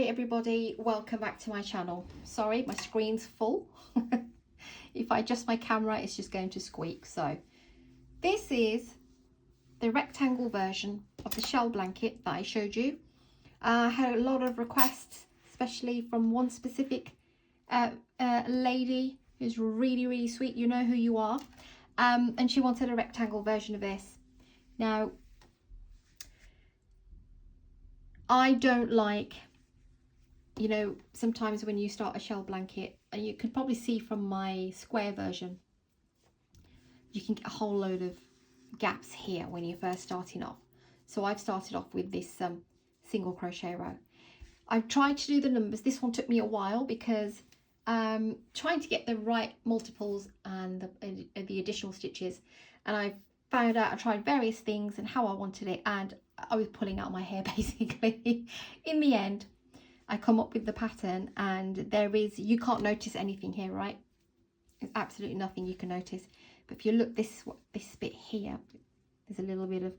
everybody, welcome back to my channel. Sorry, my screen's full. If I adjust my camera, it's just going to squeak. So this is the rectangle version of the shell blanket that I showed you. I had a lot of requests, especially from one specific lady who's really sweet. You know who you are. And she wanted a rectangle version of this. Now, I don't like, you know, sometimes when you start a shell blanket, and you can probably see from my square version, you can get a whole load of gaps here when you're first starting off. So I've started off with this single crochet row. I've tried to do the numbers. This one took me a while because trying to get the right multiples and the additional stitches, and I found out, I tried various things and how I wanted it, and I was pulling out my hair basically. In the end, I come up with the pattern, and there is, you can't notice anything here, right? There's absolutely nothing you can notice. But if you look this bit here, there's a little bit of,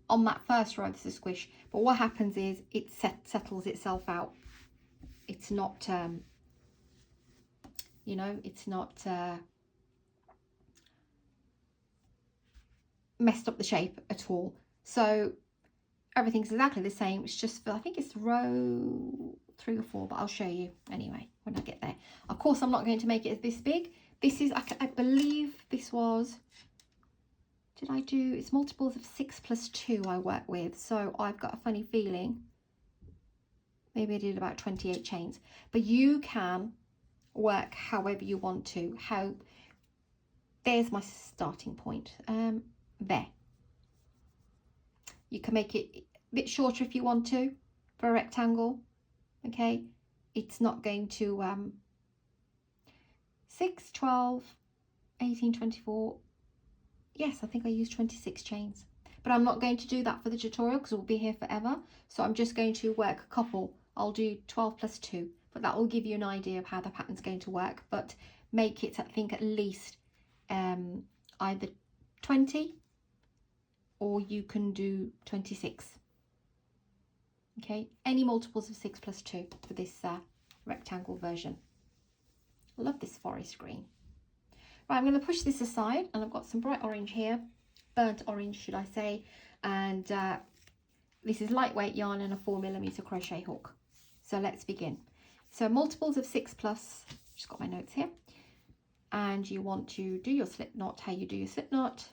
on that first row there's a squish, but what happens is it settles itself out. It's not you know, it's not messed up the shape at all. So everything's exactly the same. It's just, I think it's row 3 or 4, but I'll show you anyway when I get there. Of course, I'm not going to make it this big. This is, I believe this was, did I do, it's multiples of 6 plus 2 I work with. So I've got a funny feeling maybe I did about 28 chains, but you can work however you want to. There's my starting point. There. You can make it a bit shorter if you want to for a rectangle. Okay, it's not going to 6, 12, 18, 24. Yes, I think I used 26 chains, but I'm not going to do that for the tutorial because we'll be here forever. So I'm just going to work a couple. I'll do 12 plus 2, but that will give you an idea of how the pattern's going to work. But make it, I think, at least either 20, or you can do 26. Okay, any multiples of 6 plus 2 for this rectangle version. I love this forest green. Right, I'm going to push this aside, and I've got some bright orange here, burnt orange should I say, and this is lightweight yarn and a 4mm crochet hook. So let's begin. So multiples of 6 plus, just got my notes here, and you want to do your slip knot how you do your slip knot,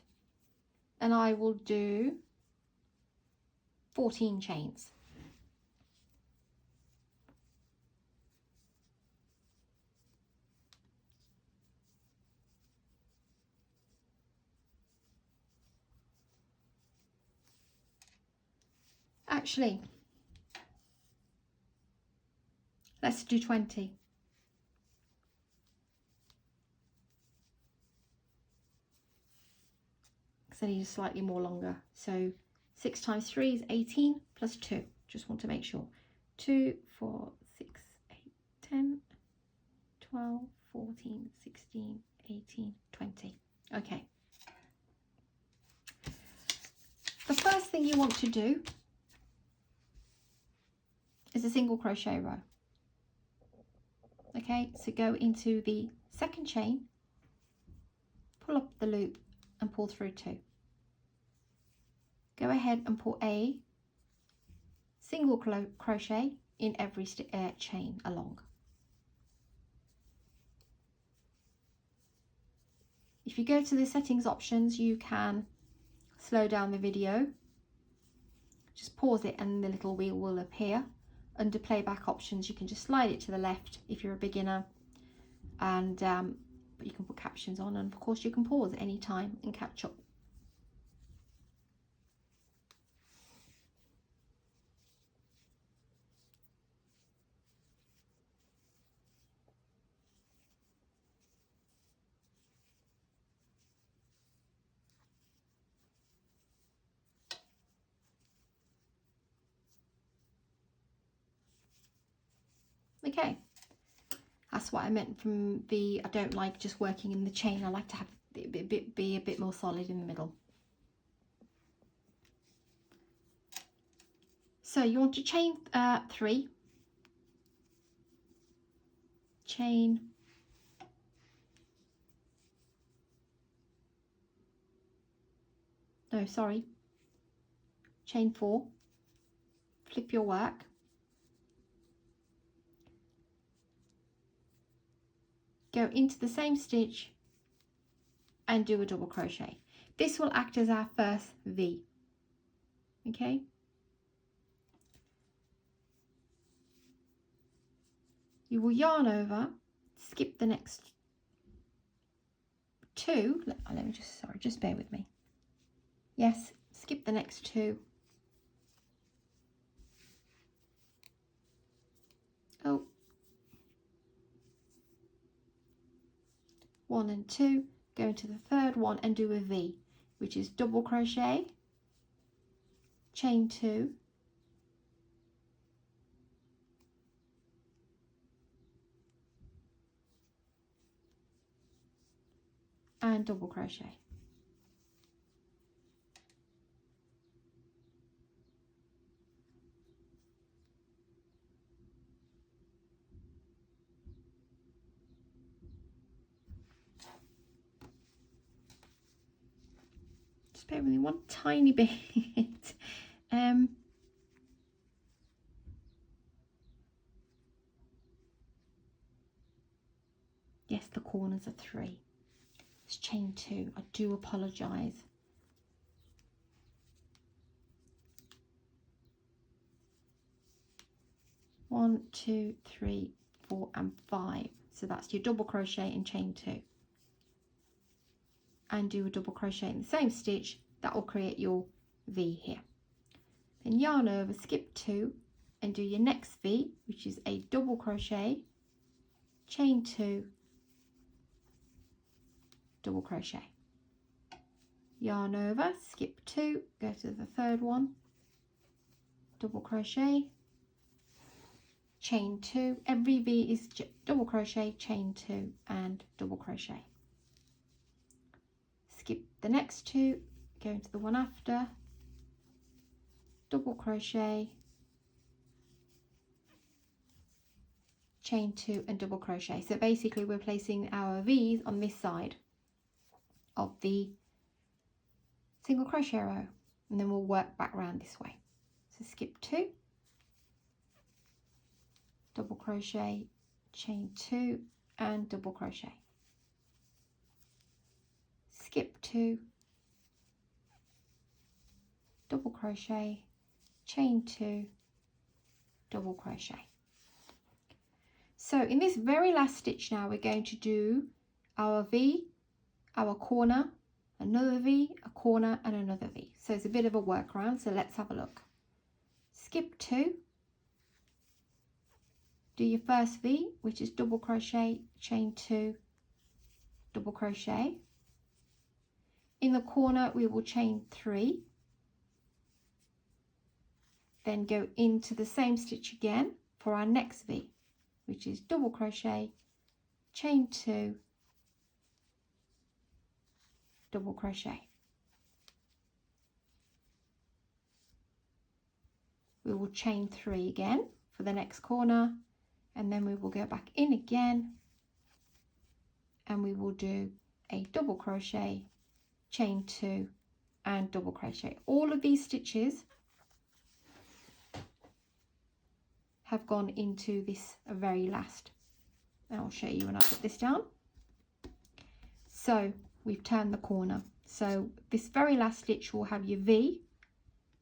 and I will do 14 chains. Actually, let's do 20. Because I need slightly more longer. So 6 times 3 is 18 plus 2. Just want to make sure. 2, 4, 6, 8, 10, 12, 14, 16, 18, 20. Okay. The first thing you want to do is a single crochet row. Okay, so go into the second chain, pull up the loop and pull through 2. Go ahead and put a single crochet in every chain along. If you go to the settings options, you can slow down the video. Just pause it and the little wheel will appear. Under playback options, you can just slide it to the left if you're a beginner, and but you can put captions on, and of course you can pause at any time and catch up. Okay, that's what I meant from the, I don't like just working in the chain. I like to have it be a bit more solid in the middle. So you want to chain 3 chain, no, sorry, chain 4, flip your work, go into the same stitch and do a double crochet. This will act as our first V. Okay, you will yarn over, skip the next 2, let me just, sorry, just bear with me. Yes, skip the next 2. Oh, 1 and 2, go into the third one and do a V, which is double crochet, chain 2, and double crochet. Just bear with me one tiny bit. Yes, the corners are 3. It's chain 2. I do apologise. One, 2, 3, 4, and 5. So that's your double crochet and chain 2. And do a double crochet in the same stitch. That will create your V here. Then yarn over, skip 2, and do your next V, which is a double crochet, chain 2, double crochet. Yarn over, skip 2, go to the third one, double crochet, chain 2. Every V is double crochet, chain 2, and double crochet. Skip the next 2, go into the one after, double crochet, chain 2, and double crochet. So basically we're placing our V's on this side of the single crochet row, and then we'll work back around this way. So skip 2, double crochet, chain 2, and double crochet. Skip 2, double crochet, chain 2, double crochet. So in this very last stitch now, we're going to do our V, our corner, another V, a corner, and another V. So it's a bit of a workaround, so let's have a look. Skip 2, do your first V, which is double crochet, chain 2, double crochet. In the corner we will chain 3, then go into the same stitch again for our next V, which is double crochet, chain 2, double crochet. We will chain 3 again for the next corner, and then we will go back in again and we will do a double crochet, chain 2, and double crochet. All of these stitches have gone into this very last, and I'll show you when I put this down. So we've turned the corner, so this very last stitch will have your V,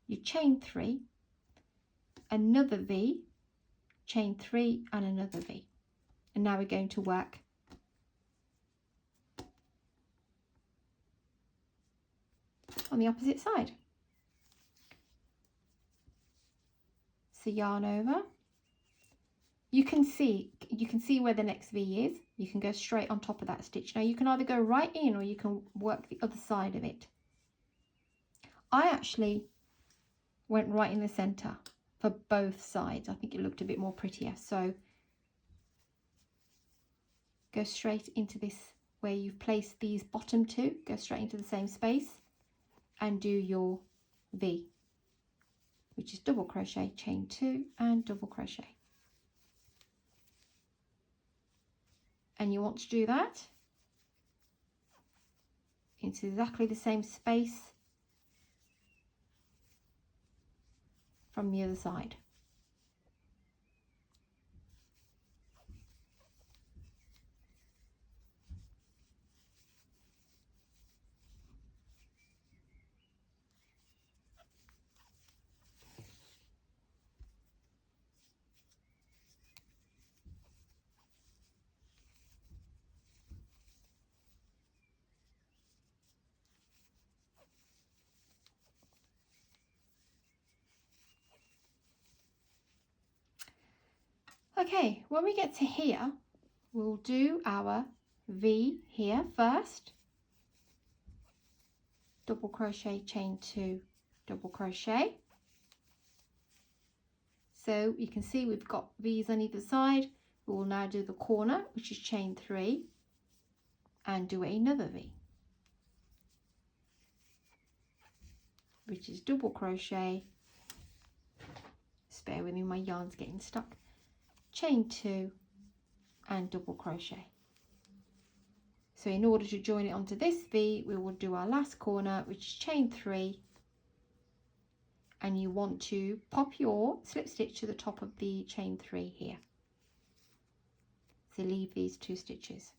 your chain 3, another V, chain 3, and another V. And now we're going to work on the opposite side. So yarn over, you can see where the next V is. You can go straight on top of that stitch. Now you can either go right in or you can work the other side of it. I actually went right in the center for both sides. I think it looked a bit more prettier. So go straight into this where you've placed these bottom 2, go straight into the same space and do your V, which is double crochet, chain 2, and double crochet. and you want to do that into exactly the same space from the other side. Okay, when we get to here, we'll do our V here first, double crochet, chain 2, double crochet. So you can see we've got V's on either side. We will now do the corner, which is chain 3, and do another V, which is double crochet. Just bear with me, my yarn's getting stuck. Chain 2 and double crochet. So in order to join it onto this V, we will do our last corner, which is chain 3, and you want to pop your slip stitch to the top of the chain 3 here. So leave these 2 stitches.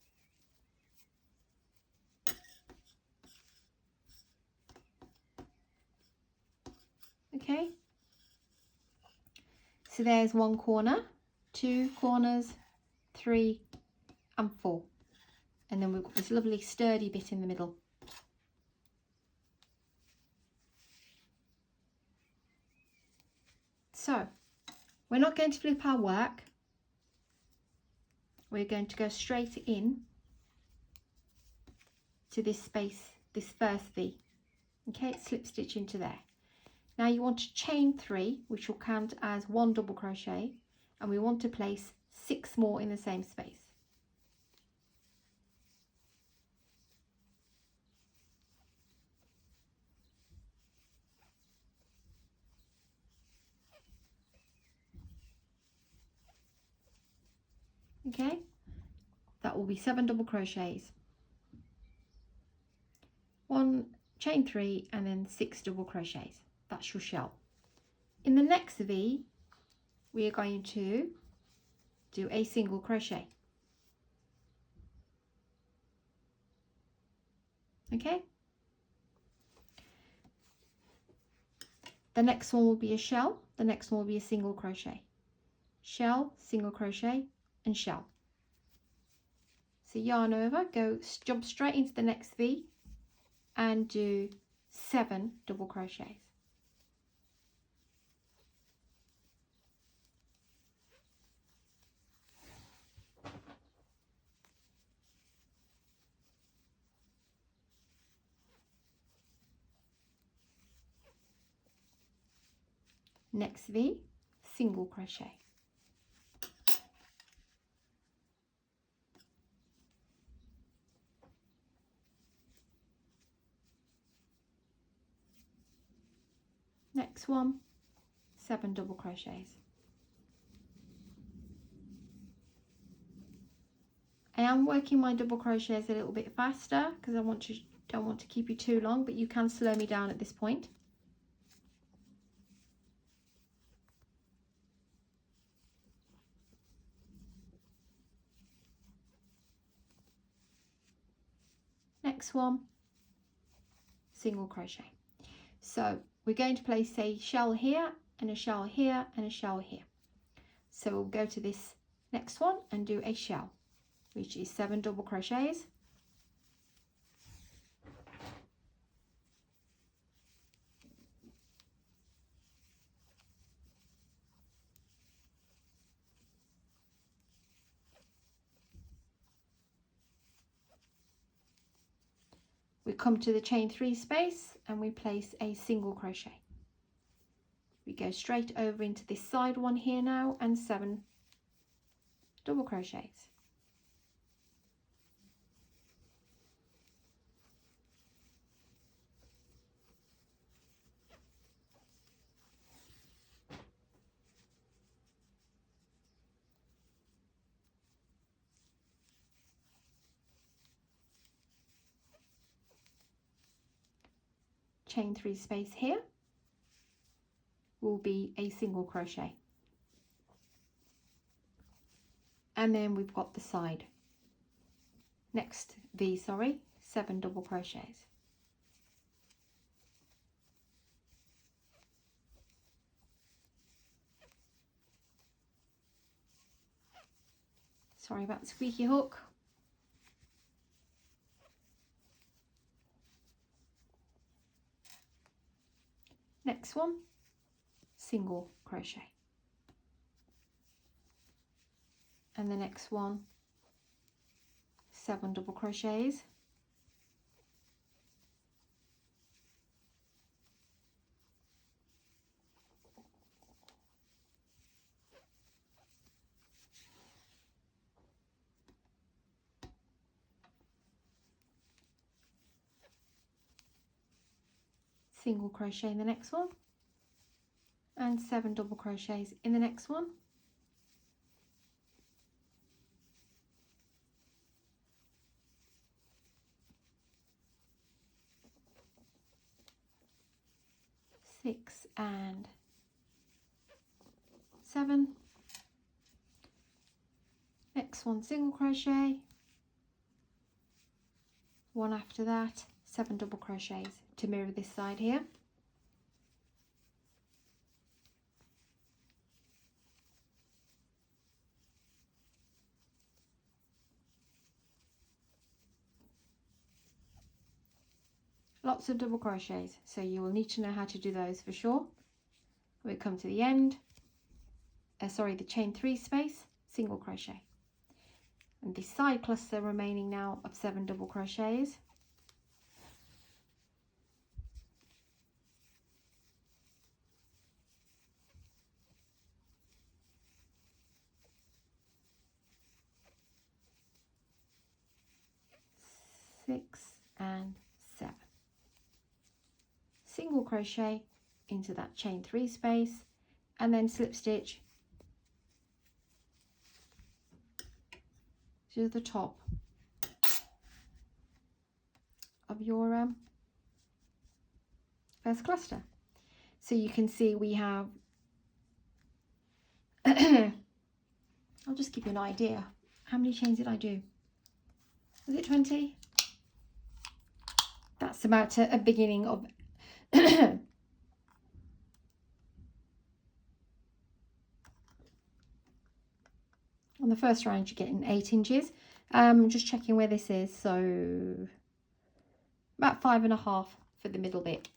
Okay, so there's 1 corner, 2 corners, 3 and 4, and then we've got this lovely sturdy bit in the middle. So we're not going to flip our work, we're going to go straight in to this space, this first V. Okay, slip stitch into there. Now you want to chain 3, which will count as 1 double crochet, and we want to place 6 more in the same space. Okay, that will be 7 double crochets, 1 chain 3 and then 6 double crochets. That's your shell. In the next V, we are going to do a single crochet. Okay, the next one will be a shell, the next one will be a single crochet, shell, single crochet and shell. So yarn over, jump straight into the next V and do 7 double crochets. Next V, single crochet. Next one, 7 double crochets. I am working my double crochets a little bit faster because I don't want to keep you too long, but you can slow me down at this point. Next one, single crochet. So we're going to place a shell here and a shell here and a shell here. So we'll go to this next one and do a shell, which is 7 double crochets. We come to the chain 3 space and we place a single crochet. We go straight over into this side one here now and 7 double crochets. chain 3 space here will be a single crochet, and then we've got the side next V, sorry, 7 double crochets. Sorry about the squeaky hook. Next one, single crochet, and the next one, 7 double crochets, single crochet in the next one, and 7 double crochets in the next one. Six and 7. Next one, single crochet, one after that, 7 double crochets to mirror this side here. Lots of double crochets, so you will need to know how to do those for sure. We come to the end, the chain 3 space, single crochet, and the side cluster remaining now of 7 double crochets. Six and 7. Single crochet into that chain 3 space, and then slip stitch to the top of your first cluster. So you can see we have I'll just give you an idea. How many chains did I do? Was it 20? That's about a beginning of on the first round you're getting 8 inches. Just checking where this is, so about 5.5 for the middle bit.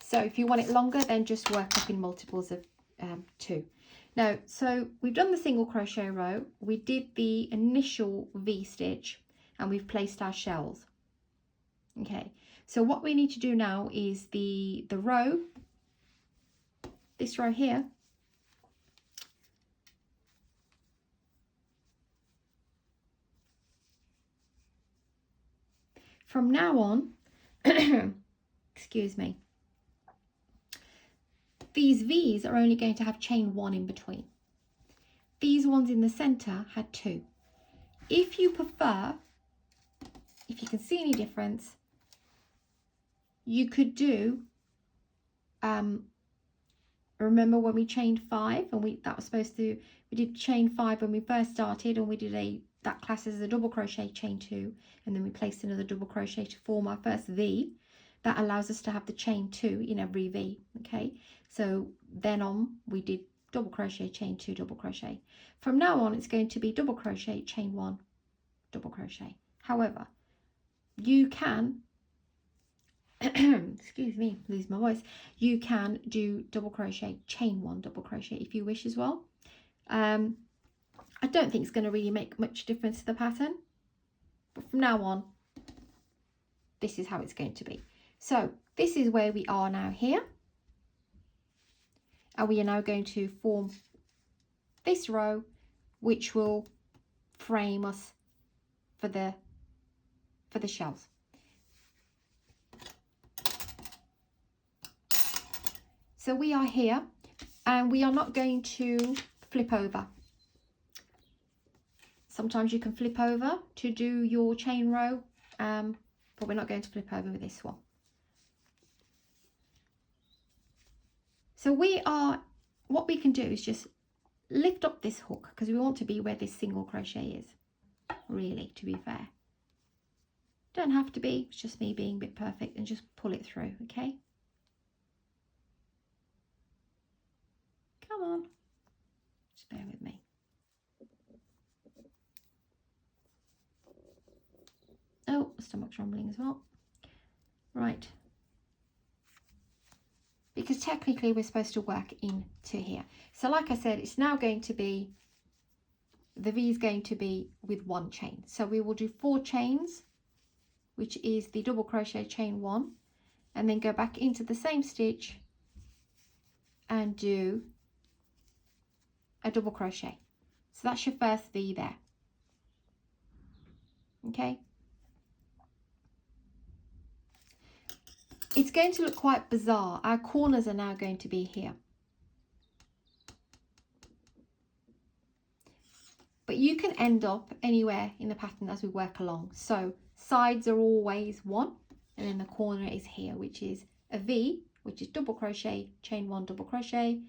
So if you want it longer, then just work up in multiples of 2. Now, so we've done the single crochet row, we did the initial V stitch, and we've placed our shells. Okay, so what we need to do now is the row, this row here, from now on, excuse me, these V's are only going to have chain 1 in between. These ones in the center had 2. If you prefer, if you can see any difference, you could do, remember when we chained 5 and we did chain 5 when we first started, and we did that class as a double crochet, chain 2, and then we placed another double crochet to form our first V. That allows us to have the chain 2 in every V. Okay, so then on we did double crochet, chain 2, double crochet. From now on it's going to be double crochet, chain 1, double crochet. However, you can excuse me, lose my voice, you can do double crochet, chain 1, double crochet if you wish as well. I don't think it's going to really make much difference to the pattern, but from now on this is how it's going to be. So this is where we are now here, and we are now going to form this row, which will frame us for the shells. So we are here, and we are not going to flip over. Sometimes you can flip over to do your chain row, but we're not going to flip over with this one. So what we can do is just lift up this hook, because we want to be where this single crochet is, really, to be fair. Don't have to be, it's just me being a bit perfect, and just pull it through, okay? Come on, just bear with me. Oh, stomach's rumbling as well. Right. Because technically we're supposed to work into here. So like I said, it's now going to be, the V is going to be with 1 chain. So we will do 4 chains, which is the double crochet, chain 1, and then go back into the same stitch and do a double crochet. So that's your first V there. Okay. It's going to look quite bizarre. Our corners are now going to be here. But you can end up anywhere in the pattern as we work along. So sides are always 1, and then the corner is here, which is a V, which is double crochet, chain 1, double crochet,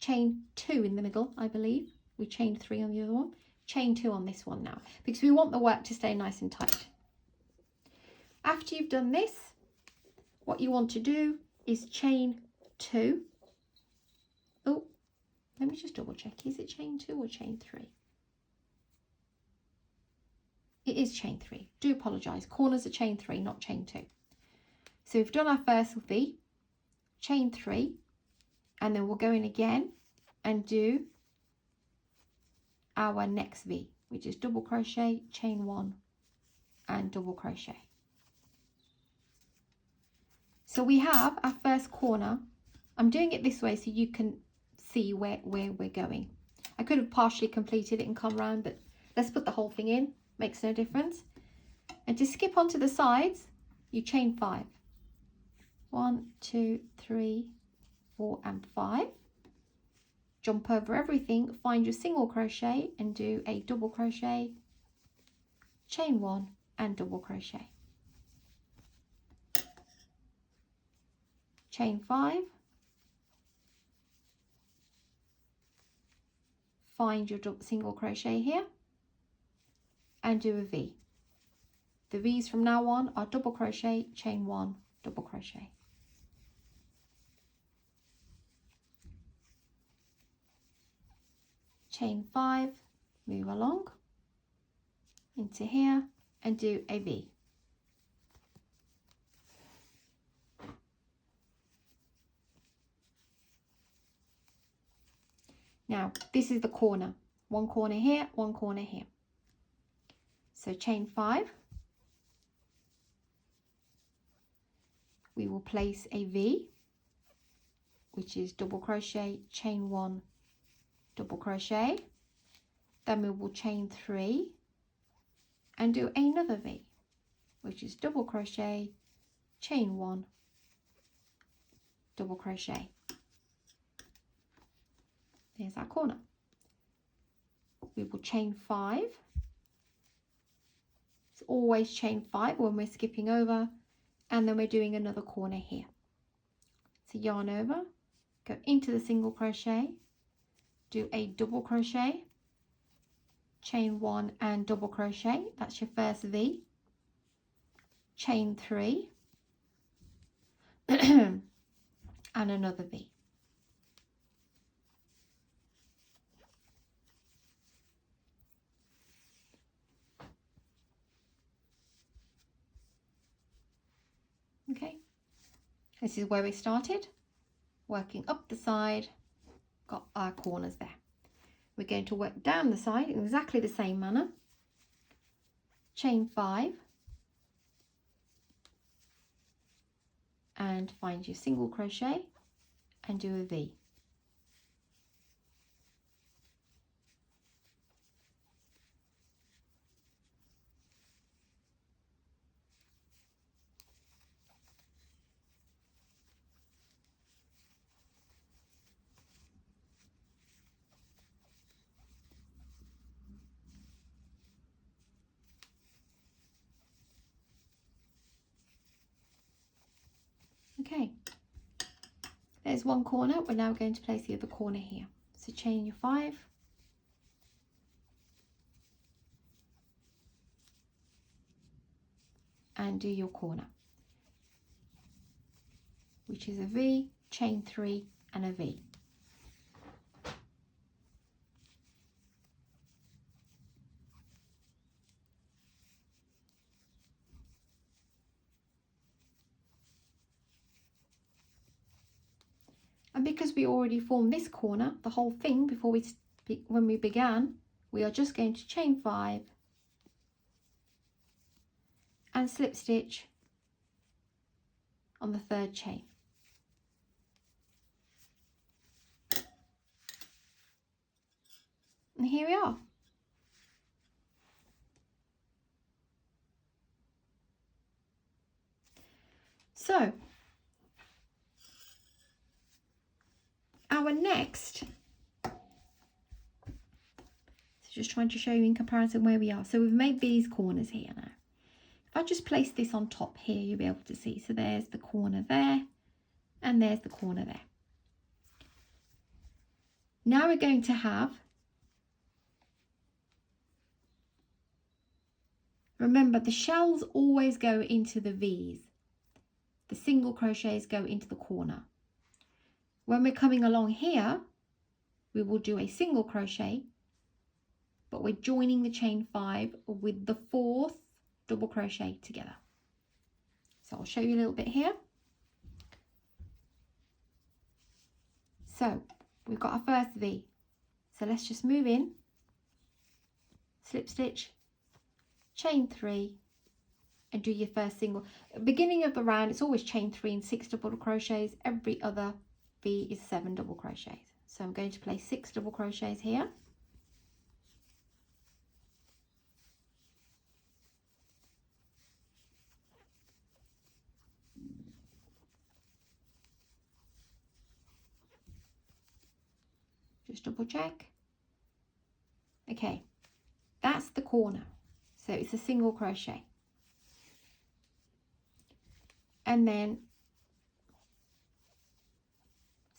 chain 2 in the middle, I believe. We chained 3 on the other one. Chain 2 on this one now, because we want the work to stay nice and tight. After you've done this, what you want to do is chain 2. Oh, let me just double check. Is it chain 2 or chain 3? It is chain 3. Do apologise. Corners are chain 3, not chain 2. So we've done our first V, chain 3, and then we'll go in again and do our next V, which is double crochet, chain 1, and double crochet. So we have our first corner. I'm doing it this way so you can see where we're going. I could have partially completed it and come round, but let's put the whole thing in. Makes no difference. And to skip onto the sides, you chain 5. 1, 2, 3, 4, and 5. Jump over everything, find your single crochet and do a double crochet, chain 1, and double crochet. Chain 5, find your single crochet here and do a V. The V's from now on are double crochet, chain 1, double crochet. Chain 5, move along into here and do a V. Now, this is the corner. 1 corner here, 1 corner here. So chain 5. We will place a V, which is double crochet, chain 1, double crochet. Then we will chain 3 and do another V, which is double crochet, chain 1, double crochet. There's our corner. We will chain 5. It's always chain 5 when we're skipping over, and then we're doing another corner here. So yarn over, go into the single crochet, do a double crochet, chain 1 and double crochet. That's your first V. Chain 3 and another V. Okay, this is where we started, working up the side, got our corners there. We're going to work down the side in exactly the same manner. Chain 5 and find your single crochet and do a V. Okay, there's one corner. We're now going to place the other corner here. So chain your 5. And do your corner, which is a V, chain 3 and a V. And because we already formed this corner, the whole thing before when we began, we are just going to chain 5 and slip stitch on the 3rd chain. And here we are. So our next, so just trying to show you in comparison where we are. So we've made these corners here now. If I just place this on top here, you'll be able to see. So there's the corner there, and there's the corner there. Now we're going to have, remember the shells always go into the V's. The single crochets go into the corner. When we're coming along here, we will do a single crochet, but we're joining the chain 5 with the 4th double crochet together. So I'll show you a little bit here. So we've got our first V. So let's just move in, slip stitch, chain 3, and do your first single. Beginning of the round, it's always chain 3 and 6 double crochets. Every other V is 7 double crochets. So I'm going to place 6 double crochets here. Just double check. Okay, that's the corner. So it's a single crochet. And then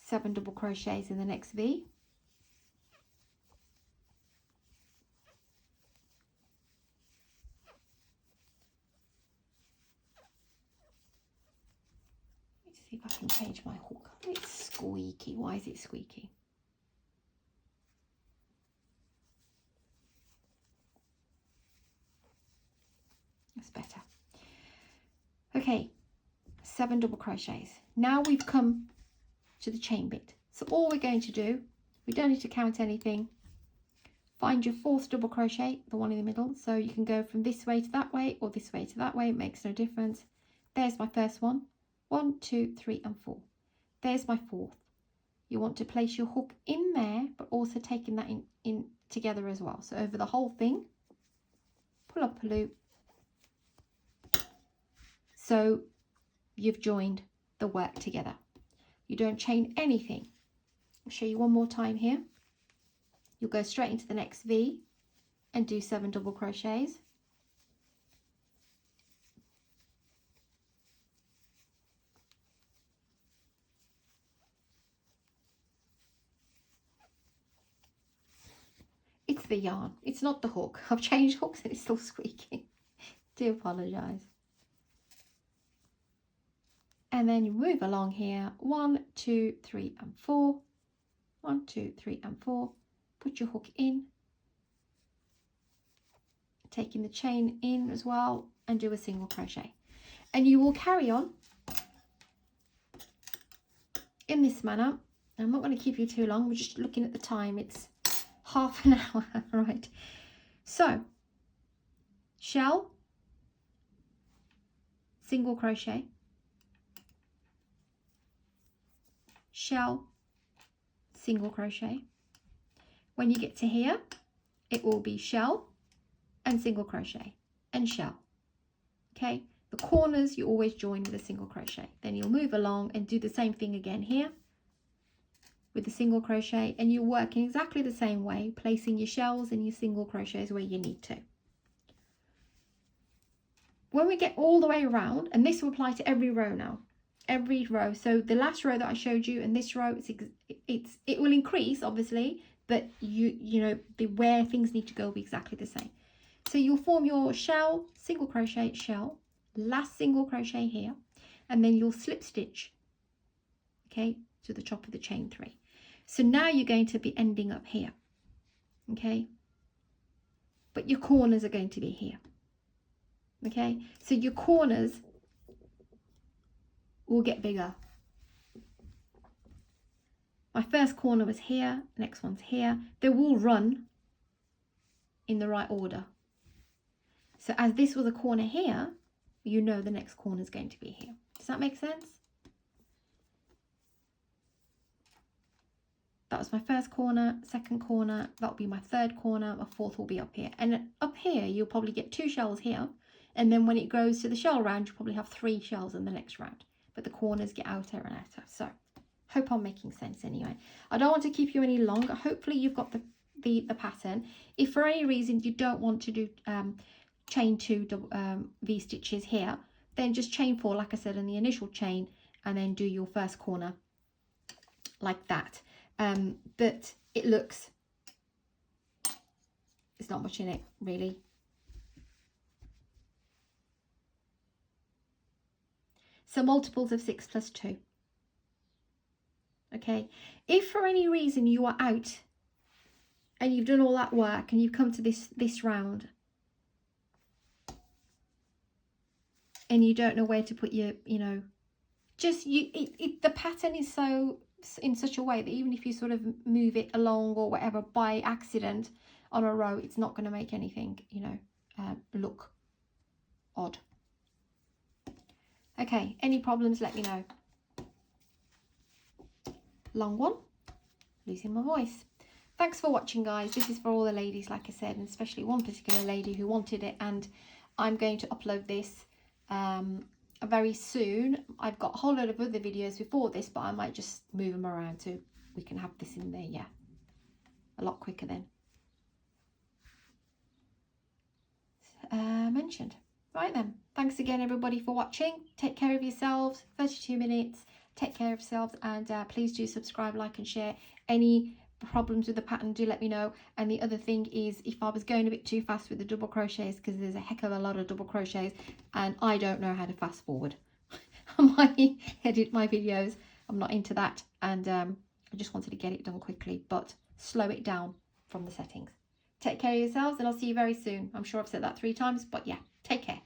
7 double crochets in the next V. Let's see if I can change my hook. It's squeaky. Why is it squeaky? That's better. Okay, 7 double crochets. Now we've come to the chain bit. So all we're going to do, we don't need to count anything. Find your 4th double crochet, the one in the middle. So you can go from this way to that way or this way to that way. It makes no difference. There's my first one. 1, 2, 3 and 4. There's my 4th. You want to place your hook in there, but also taking that in together as well. So over the whole thing, pull up a loop. So you've joined the work together. You don't chain anything. I'll show you one more time here. You'll go straight into the next V and do 7 double crochets. It's the yarn, it's not the hook. I've changed hooks and it's still squeaking. Do apologise. And then you move along here, 1, 2, 3 and 4. 1, 2, 3 and 4. Put your hook in, taking the chain in as well, and do a single crochet. And you will carry on in this manner. I'm not going to keep you too long, we're just looking at the time, it's half an hour, right? So, shell, single crochet, shell, single crochet. When you get to here, it will be shell and single crochet and shell. Okay, the corners you always join with a single crochet. Then you'll move along and do the same thing again here with the single crochet, and you're working exactly the same way, placing your shells and your single crochets where you need to. When we get all the way around, and this will apply to every row now, every row. So the last row that I showed you and this row, it will increase obviously, but you know the where things need to go will be exactly the same. So you'll form your shell, single crochet, shell, last single crochet here, and then you'll slip stitch, okay, to the top of the chain 3. So now you're going to be ending up here, okay, but your corners are going to be here, okay. So your corners will get bigger. My first corner was here, next one's here. They will run in the right order. So as this was a corner here, you know the next corner is going to be here. Does that make sense? That was my first corner, second corner, that'll be my third corner, my fourth will be up here. And up here, you'll probably get 2 shells here. And then when it goes to the shell round, you'll probably have 3 shells in the next round. But the corners get outer and outer. So, hope I'm making sense anyway. I don't want to keep you any longer. Hopefully you've got the pattern. If for any reason you don't want to do chain 2 V stitches here, then just chain 4, like I said, in the initial chain, and then do your first corner like that. But it looks, there's not much in it really. So multiples of 6 plus 2. Okay, if for any reason you are out and you've done all that work and you've come to this round and you don't know where to put your, you know, just the pattern is so in such a way that even if you sort of move it along or whatever by accident on a row, it's not going to make anything, you know, look odd. Okay, any problems, let me know. Long one, losing my voice. Thanks for watching, guys. This is for all the ladies, like I said, and especially one particular lady who wanted it, and I'm going to upload this very soon. I've got a whole load of other videos before this, but I might just move them around so we can have this in there, yeah, a lot quicker then. Mentioned. Right then, thanks again everybody for watching. Take care of yourselves. 32 minutes. Take care of yourselves, and please do subscribe, like and share. Any problems with the pattern, do let me know. And the other thing is, if I was going a bit too fast with the double crochets, because there's a heck of a lot of double crochets and I don't know how to fast forward. I might edit my videos, I'm not into that, and I just wanted to get it done quickly, but slow it down from the settings. Take care of yourselves, and I'll see you very soon. I'm sure I've said that 3 times, but yeah, take care.